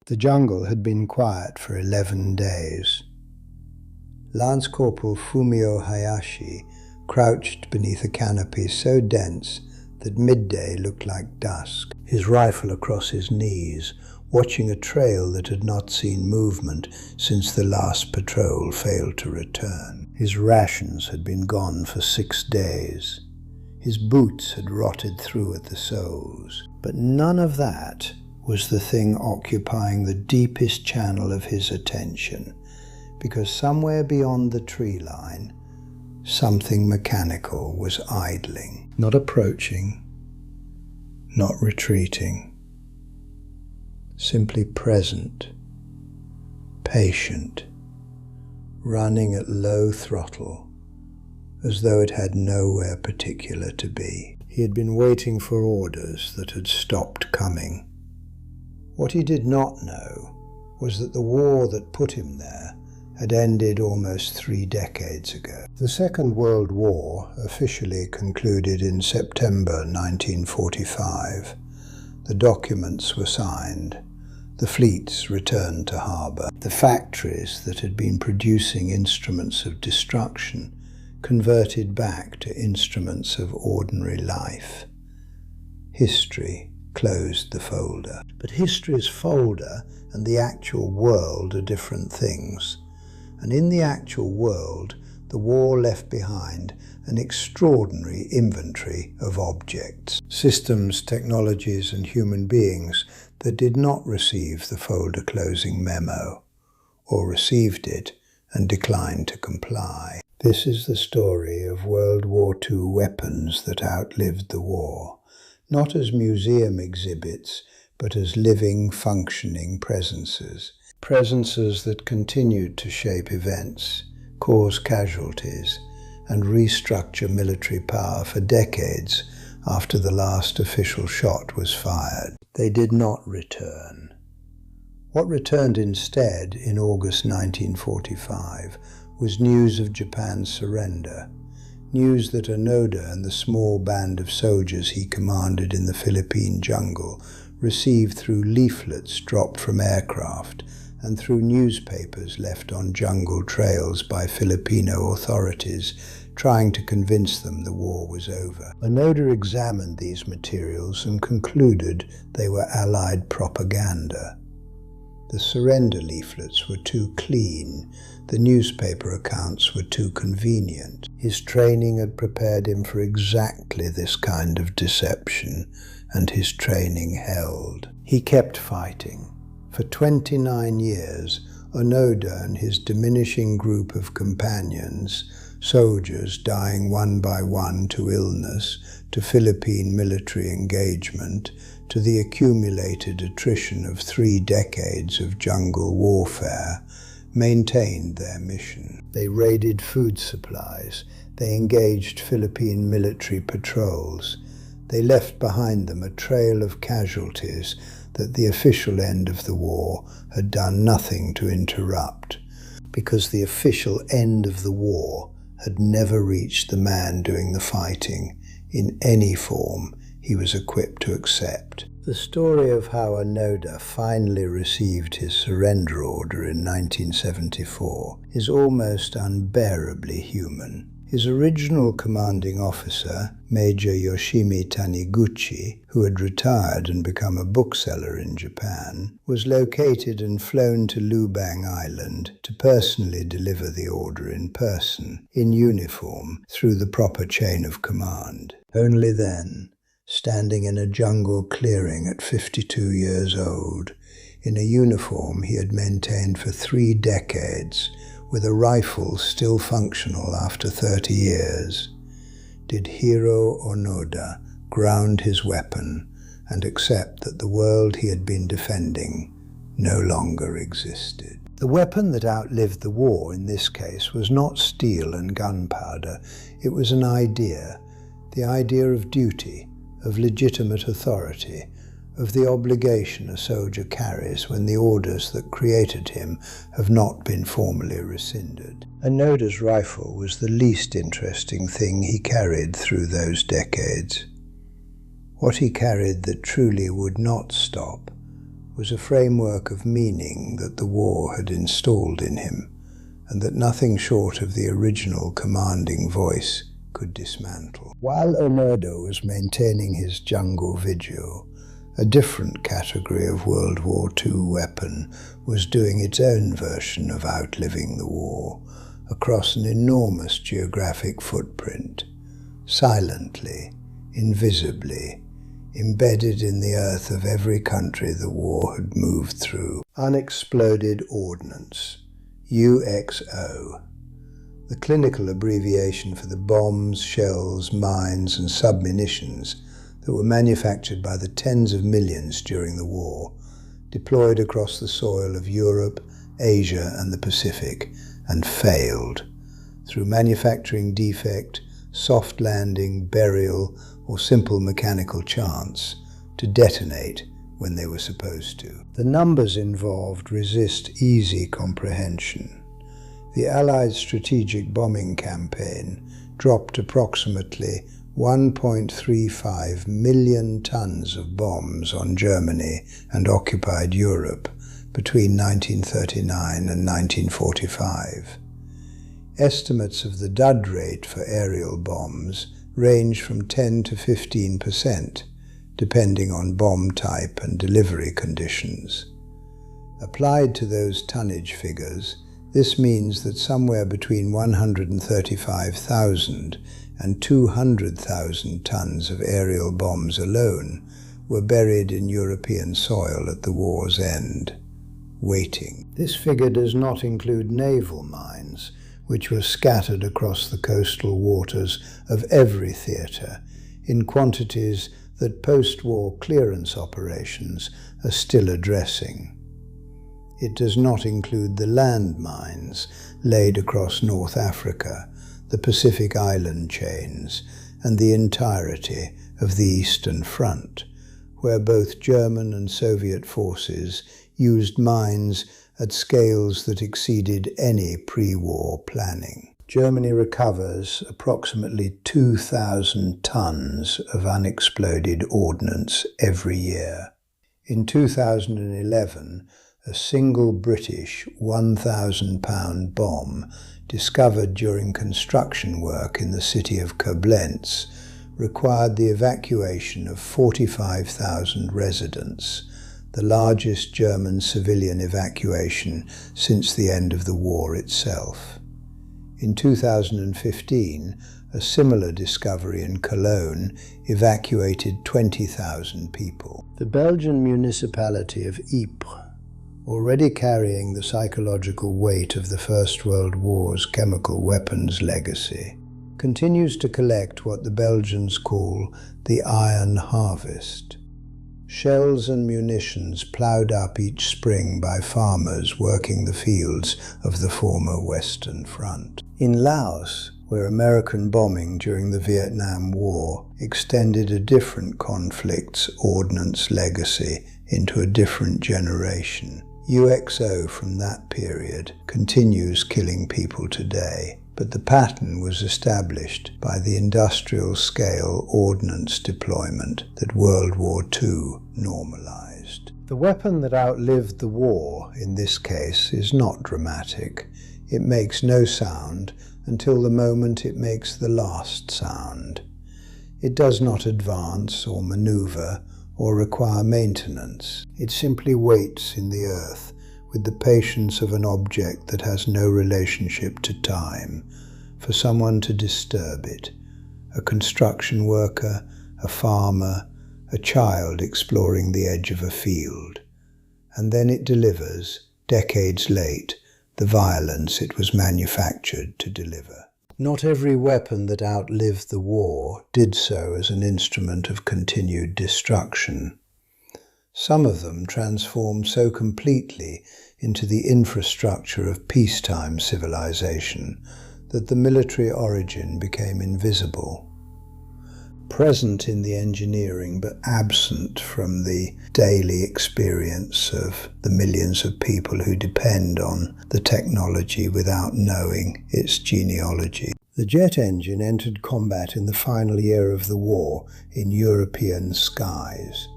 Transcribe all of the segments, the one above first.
The jungle had been quiet for 11 days. Lance Corporal Fumio Hayashi crouched beneath a canopy so dense that midday looked like dusk, his rifle across his knees, watching a trail that had not seen movement since the last patrol failed to return. His rations had been gone for 6 days. His boots had rotted through at the soles. But none of that was the thing occupying the deepest channel of his attention, because somewhere beyond the tree line, something mechanical was idling, not approaching, not retreating, simply present, patient, running at low throttle, as though it had nowhere particular to be. He had been waiting for orders that had stopped coming. What he did not know was that the war that put him there had ended almost 3 decades ago. The Second World War officially concluded in September 1945. The documents were signed. The fleets returned to harbour. The factories that had been producing instruments of destruction converted back to instruments of ordinary life. History closed the folder. But history's folder and the actual world are different things. And in the actual world, the war left behind an extraordinary inventory of objects, systems, technologies, and human beings that did not receive the folder closing memo, or received it and declined to comply. This is the story of World War II weapons that outlived the war, not as museum exhibits, but as living, functioning presences. Presences that continued to shape events, cause casualties, and restructure military power for decades after the last official shot was fired. They did not return. What returned instead in August 1945 was news of Japan's surrender, news that Onoda and the small band of soldiers he commanded in the Philippine jungle received through leaflets dropped from aircraft and through newspapers left on jungle trails by Filipino authorities trying to convince them the war was over. Onoda examined these materials and concluded they were Allied propaganda. The surrender leaflets were too clean, the newspaper accounts were too convenient. His training had prepared him for exactly this kind of deception, and his training held. He kept fighting. For 29 years, Onoda and his diminishing group of companions, soldiers dying one by one to illness, to Philippine military engagement, to the accumulated attrition of 3 decades of jungle warfare, maintained their mission. They raided food supplies. They engaged Philippine military patrols. They left behind them a trail of casualties that the official end of the war had done nothing to interrupt, because the official end of the war had never reached the man doing the fighting in any form he was equipped to accept. The story of how Onoda finally received his surrender order in 1974 is almost unbearably human. His original commanding officer, Major Yoshimi Taniguchi, who had retired and become a bookseller in Japan, was located and flown to Lubang Island to personally deliver the order in person, in uniform, through the proper chain of command. Only then, standing in a jungle clearing at 52 years old, in a uniform he had maintained for 3 decades, with a rifle still functional after 30 years, did Hiro Onoda ground his weapon and accept that the world he had been defending no longer existed. The weapon that outlived the war in this case was not steel and gunpowder. It was an idea, the idea of duty, of legitimate authority, of the obligation a soldier carries when the orders that created him have not been formally rescinded. Onoda's rifle was the least interesting thing he carried through those decades. What he carried that truly would not stop was a framework of meaning that the war had installed in him, and that nothing short of the original commanding voice could dismantle. While Onoda was maintaining his jungle vigil, a different category of World War II weapon was doing its own version of outliving the war, across an enormous geographic footprint, silently, invisibly, embedded in the earth of every country the war had moved through. Unexploded ordnance, UXO, the clinical abbreviation for the bombs, shells, mines, and submunitions that were manufactured by the tens of millions during the war, deployed across the soil of Europe, Asia, and the Pacific, and failed through manufacturing defect, soft landing, burial, or simple mechanical chance to detonate when they were supposed to. The numbers involved resist easy comprehension. The Allied strategic bombing campaign dropped approximately 1.35 million tons of bombs on Germany and occupied Europe between 1939 and 1945. Estimates of the dud rate for aerial bombs range from 10 to 15%, depending on bomb type and delivery conditions. Applied to those tonnage figures, this means that somewhere between 135,000 and 200,000 tons of aerial bombs alone were buried in European soil at the war's end, waiting. This figure does not include naval mines, which were scattered across the coastal waters of every theatre in quantities that post-war clearance operations are still addressing. It does not include the land mines laid across North Africa, the Pacific Island chains, and the entirety of the Eastern Front, where both German and Soviet forces used mines at scales that exceeded any pre-war planning. Germany recovers approximately 2,000 tons of unexploded ordnance every year. In 2011, a single British 1,000-pound bomb discovered during construction work in the city of Koblenz required the evacuation of 45,000 residents, the largest German civilian evacuation since the end of the war itself. In 2015, a similar discovery in Cologne evacuated 20,000 people. The Belgian municipality of Ypres, already carrying the psychological weight of the First World War's chemical weapons legacy, continues to collect what the Belgians call the Iron Harvest. Shells and munitions ploughed up each spring by farmers working the fields of the former Western Front. In Laos, where American bombing during the Vietnam War extended a different conflict's ordnance legacy into a different generation, UXO from that period continues killing people today, but the pattern was established by the industrial-scale ordnance deployment that World War II normalized. The weapon that outlived the war, in this case, is not dramatic. It makes no sound until the moment it makes the last sound. It does not advance or maneuver or require maintenance. It simply waits in the earth with the patience of an object that has no relationship to time, for someone to disturb it. A construction worker, a farmer, a child exploring the edge of a field. And then it delivers, decades late, the violence it was manufactured to deliver. Not every weapon that outlived the war did so as an instrument of continued destruction. Some of them transformed so completely into the infrastructure of peacetime civilization that the military origin became invisible. Present in the engineering but absent from the daily experience of the millions of people who depend on the technology without knowing its genealogy. The jet engine entered combat in the final year of the war in European skies.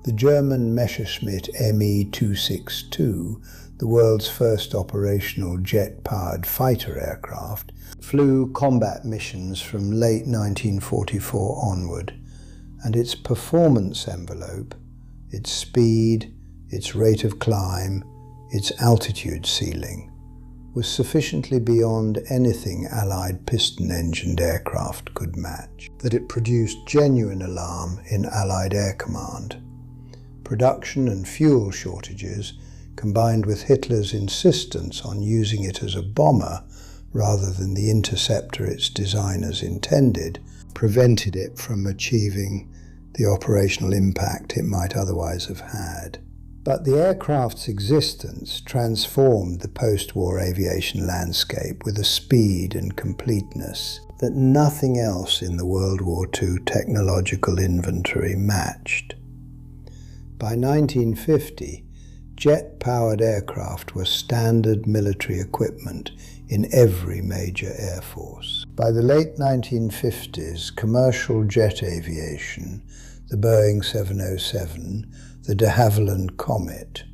The German Messerschmitt Me-262, the world's first operational jet-powered fighter aircraft, flew combat missions from late 1944 onward, and its performance envelope, its speed, its rate of climb, its altitude ceiling, was sufficiently beyond anything Allied piston-engined aircraft could match, that it produced genuine alarm in Allied Air Command. Production and fuel shortages, combined with Hitler's insistence on using it as a bomber rather than the interceptor its designers intended, prevented it from achieving the operational impact it might otherwise have had. But the aircraft's existence transformed the post-war aviation landscape with a speed and completeness that nothing else in the World War II technological inventory matched. By 1950, jet-powered aircraft were standard military equipment in every major air force. By the late 1950s, commercial jet aviation, the Boeing 707, the de Havilland Comet,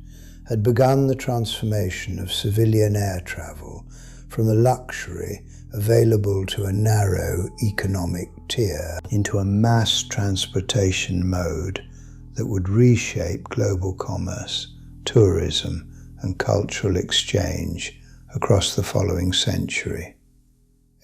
had begun the transformation of civilian air travel from a luxury available to a narrow economic tier into a mass transportation mode that would reshape global commerce, tourism, and cultural exchange across the following century.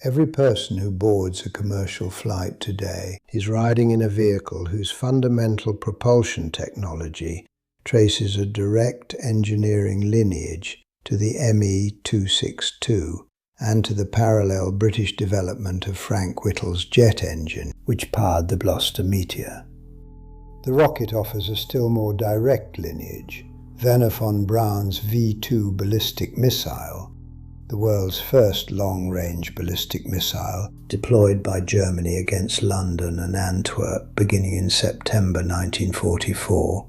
Every person who boards a commercial flight today is riding in a vehicle whose fundamental propulsion technology traces a direct engineering lineage to the Me-262 and to the parallel British development of Frank Whittle's jet engine, which powered the Gloster Meteor. The rocket offers a still more direct lineage. Wernher von Braun's V-2 ballistic missile, the world's first long-range ballistic missile, deployed by Germany against London and Antwerp beginning in September 1944,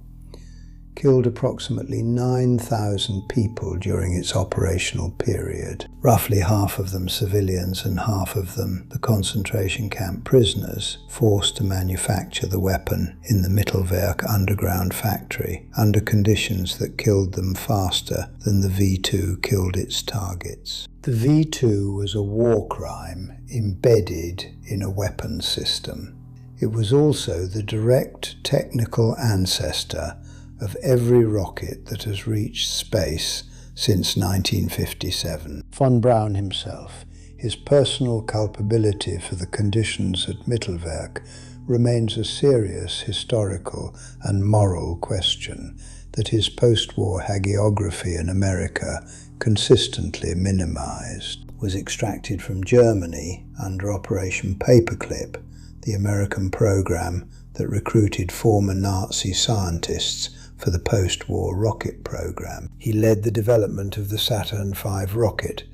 killed approximately 9,000 people during its operational period, roughly half of them civilians and half of them the concentration camp prisoners forced to manufacture the weapon in the Mittelwerk underground factory under conditions that killed them faster than the V-2 killed its targets. The V-2 was a war crime embedded in a weapons system. It was also the direct technical ancestor of every rocket that has reached space since 1957. Von Braun himself, his personal culpability for the conditions at Mittelwerk remains a serious historical and moral question that his post-war hagiography in America consistently minimized. Was extracted from Germany under Operation Paperclip, the American program that recruited former Nazi scientists for the post-war rocket program. He led the development of the Saturn V rocket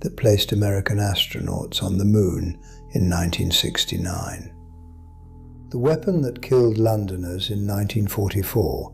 that placed American astronauts on the moon in 1969. The weapon that killed Londoners in 1944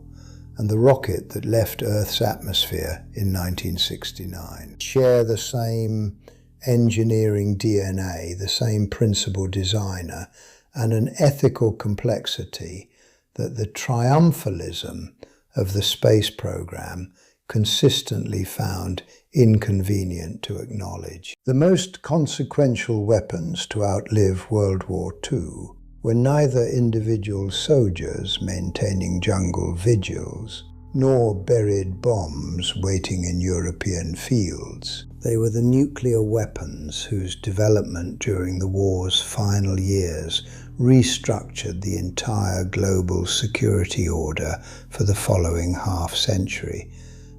and the rocket that left Earth's atmosphere in 1969 share the same engineering DNA, the same principal designer, and an ethical complexity that the triumphalism of the space program consistently found inconvenient to acknowledge. The most consequential weapons to outlive World War II were neither individual soldiers maintaining jungle vigils, nor buried bombs waiting in European fields. They were the nuclear weapons whose development during the war's final years restructured the entire global security order for the following half-century,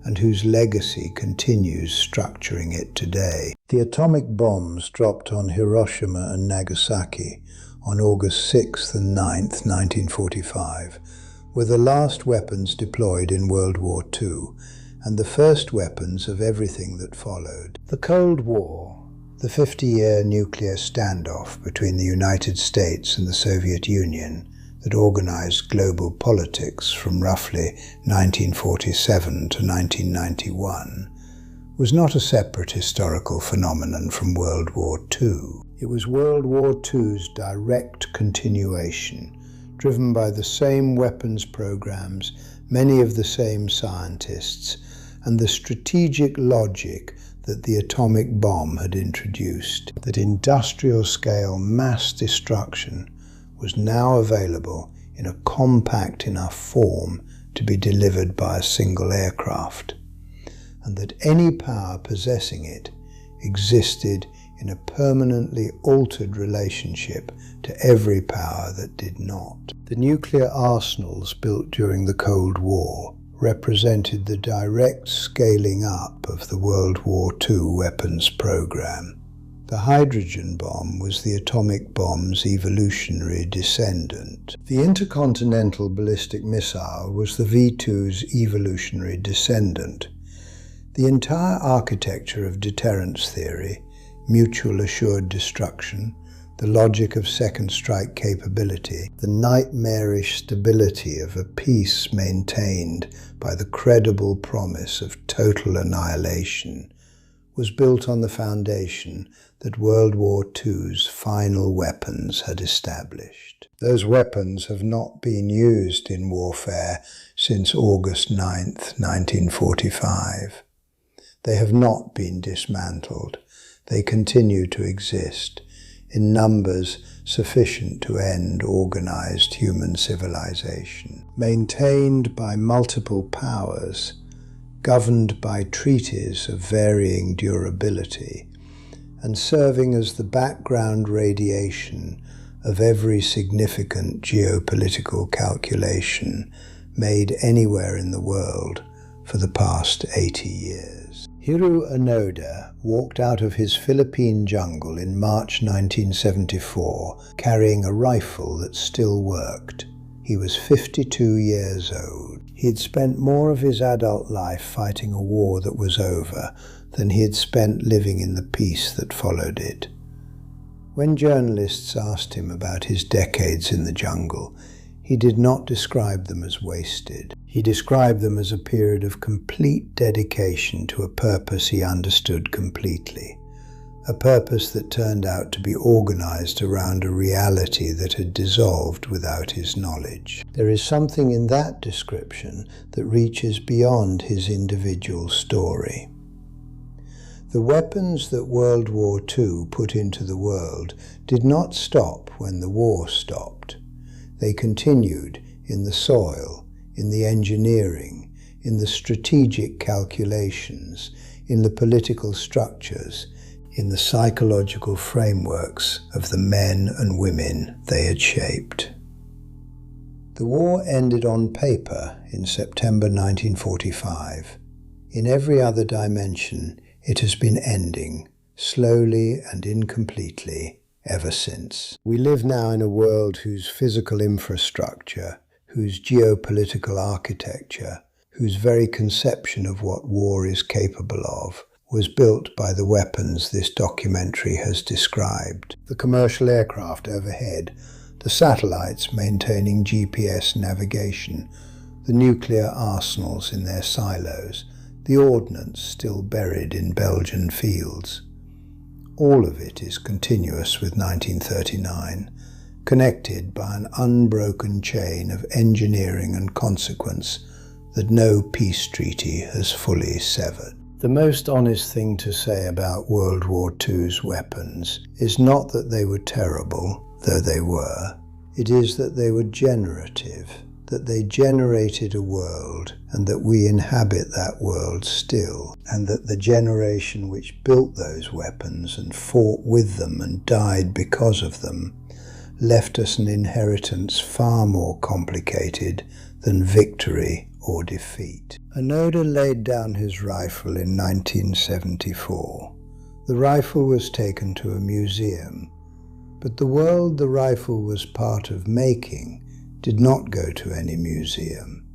and whose legacy continues structuring it today. The atomic bombs dropped on Hiroshima and Nagasaki on August 6th and 9th, 1945, were the last weapons deployed in World War II, and the first weapons of everything that followed. The Cold War, the 50-year nuclear standoff between the United States and the Soviet Union that organized global politics from roughly 1947 to 1991, was not a separate historical phenomenon from World War II. It was World War II's direct continuation, driven by the same weapons programs, many of the same scientists, and the strategic logic that the atomic bomb had introduced. That industrial-scale mass destruction was now available in a compact enough form to be delivered by a single aircraft, and that any power possessing it existed in a permanently altered relationship to every power that did not. The nuclear arsenals built during the Cold War represented the direct scaling up of the World War II weapons program. The hydrogen bomb was the atomic bomb's evolutionary descendant. The intercontinental ballistic missile was the V-2's evolutionary descendant. The entire architecture of deterrence theory, mutual assured destruction, the logic of second strike capability, the nightmarish stability of a peace maintained by the credible promise of total annihilation, was built on the foundation that World War II's final weapons had established. Those weapons have not been used in warfare since August 9th, 1945. They have not been dismantled. They continue to exist in numbers sufficient to end organized human civilization. Maintained by multiple powers, governed by treaties of varying durability, and serving as the background radiation of every significant geopolitical calculation made anywhere in the world for the past 80 years. Hiro Onoda walked out of his Philippine jungle in March 1974 carrying a rifle that still worked. He was 52 years old. He had spent more of his adult life fighting a war that was over than he had spent living in the peace that followed it. When journalists asked him about his decades in the jungle, he did not describe them as wasted. He described them as a period of complete dedication to a purpose he understood completely, a purpose that turned out to be organized around a reality that had dissolved without his knowledge. There is something in that description that reaches beyond his individual story. The weapons that World War II put into the world did not stop when the war stopped. They continued in the soil, in the engineering, in the strategic calculations, in the political structures, in the psychological frameworks of the men and women they had shaped. The war ended on paper in September 1945. In every other dimension, it has been ending, slowly and incompletely, ever since. We live now in a world whose physical infrastructure, whose geopolitical architecture, whose very conception of what war is capable of, was built by the weapons this documentary has described. The commercial aircraft overhead, the satellites maintaining GPS navigation, the nuclear arsenals in their silos, the ordnance still buried in Belgian fields. All of it is continuous with 1939, connected by an unbroken chain of engineering and consequence that no peace treaty has fully severed. The most honest thing to say about World War II's weapons is not that they were terrible, though they were. It is that they were generative, that they generated a world, and that we inhabit that world still, and that the generation which built those weapons and fought with them and died because of them left us an inheritance far more complicated than victory or defeat. Onoda laid down his rifle in 1974. The rifle was taken to a museum, but the world the rifle was part of making did not go to any museum.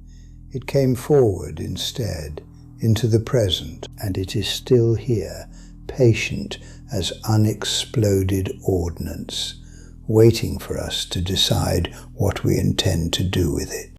It came forward instead, into the present, and it is still here, patient as unexploded ordnance, waiting for us to decide what we intend to do with it.